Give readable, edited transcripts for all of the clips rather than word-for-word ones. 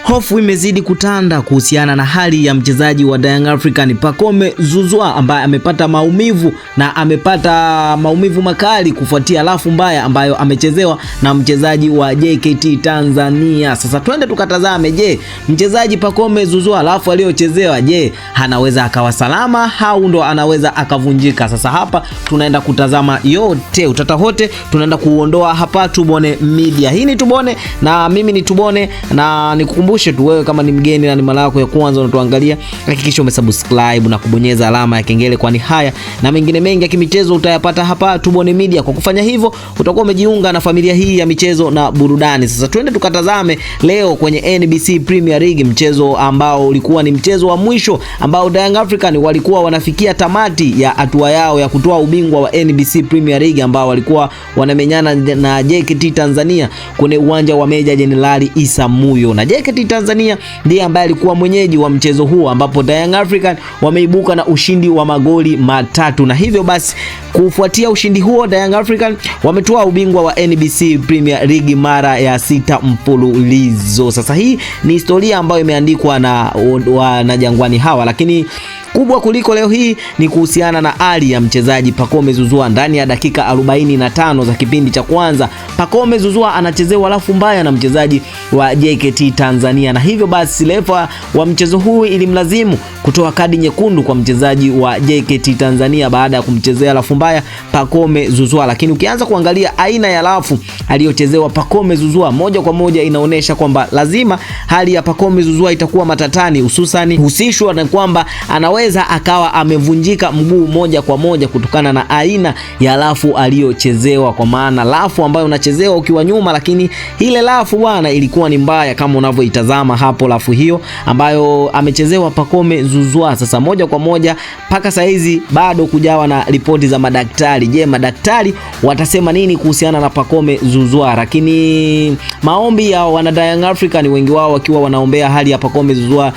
Hofu imezidi kutanda kuhusiana na hali ya mchezaji wa Young African Pacome Zouzoua ambaye amepata maumivu na amepata maumivu makali kufuatia lafu mbaya ambayo amechezewa na mchezaji wa JKT Tanzania. Sasa twende tukatazame, je, mchezaji Pacome Zouzoua lafu aliyochezewa, je, anaweza akawa salama au ndo anaweza akavunjika? Sasa hapa tunaenda kutazama yote, utata wote tunaenda kuondoa hapa Tubone Media. Hii ni Tubone na mimi ni Tubone, na nikukumbushe tu wewe kama ni mgeni na ni mara yako ya kwanza unatuangalia, hakikisha umesubscribe na kubonyeza alama ya kengele, kwani haya na mengine mengi ya kimichezo utayapata hapa Tubone Media. Kwa kufanya hivyo utakuwa umejiunga na familia hii ya michezo na burudani. Sasa twende tukatazame leo kwenye NBC Premier League, mchezo ambao ulikuwa ni mchezo wa mwisho ambao Young African walikuwa wanafikia tamati ya hatua yao ya kutoa ubingwa wa NBC Premier League, ambao walikuwa wanamenyana na JKT Tanzania kwenye uwanja wa Meja Jenerali Isamuhyo. Na JKT Tanzania ndiye ambaye alikuwa mwenyeji wa mchezo huu, ambapo Young African wameibuka na ushindi wa magoli matatu, na hivyo basi kufuatia ushindi huo Young African wametoa ubingwa wa NBC Premier League mara ya 6 mfululizo. Sasa hii ni historia ambayo imeandikwa na Jangwani hawa, lakini kubwa kuliko leo hii ni kuhusiana na hali ya mchezaji Pacome Zouzoua. Ndani ya dakika 45 za kipindi cha kwanza, Pacome Zouzoua anachezewa lafu mbaya na mchezaji wa JKT Tanzania, na hivyo basi refa wa mchezo huu ilimlazimu kutoa kadi nyekundu kwa mchezaji wa JKT Tanzania baada ya kumchezea lafu mbaya Pacome Zouzoua. Lakini ukianza kuangalia aina ya lafu aliyochezewa Pacome Zouzoua, moja kwa moja inaonesha kwamba lazima hali ya Pacome Zouzoua itakuwa matatani, hususani husishwa na kwamba anaweza akawa amevunjika mguu moja kwa moja kutokana na aina ya lafu aliyochezewa, kwa maana lafu ambayo unachezewa ukiwa nyuma, lakini ile lafu bwana ilikuwa ni mbaya kama unavyoitazama hapo, lafu hiyo ambayo amechezewa Pacome Zouzoua. Sasa moja kwa moja mpaka saizi bado kujawa na ripoti za madaktari. Je, madaktari watasema nini kuhusiana na Pacome Zouzoua? Lakini maombi ya wana Young African wengi wao wakiwa wanaombea hali ya Pacome Zouzoua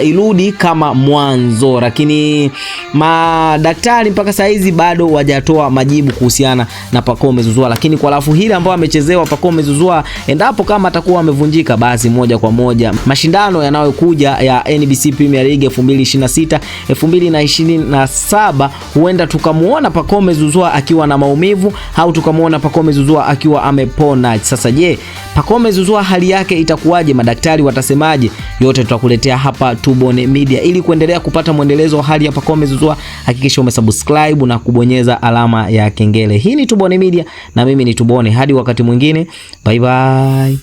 irudi kama mwanzo, lakini madaktari mpaka saizi bado wajatoa majibu kuhusiana na Pacome Zouzoua. Lakini kwa lafu hili ambao amechezewa Pacome Zouzoua, endapo kama atakuwa amevunjika, basi moja kwa moja mashindano yanayokuja ya NBC Premier League 2026 2027 huenda tukamuona Pacome Zouzoua akiwa na maumivu au tukamuona Pacome Zouzoua akiwa amepona. Sasa je, Pacome Zouzoua hali yake itakuwaje? Madaktari watasemaje? Yote tutakuletea hapa Tubone Media. Ili kuendelea kupata mwendelezo wa hali ya Pacome Zouzoua, hakikisha umesubscribe na kubonyeza alama ya kengele. Hii ni Tubone Media na mimi ni Tubone. Hadi wakati mwingine, bye bye.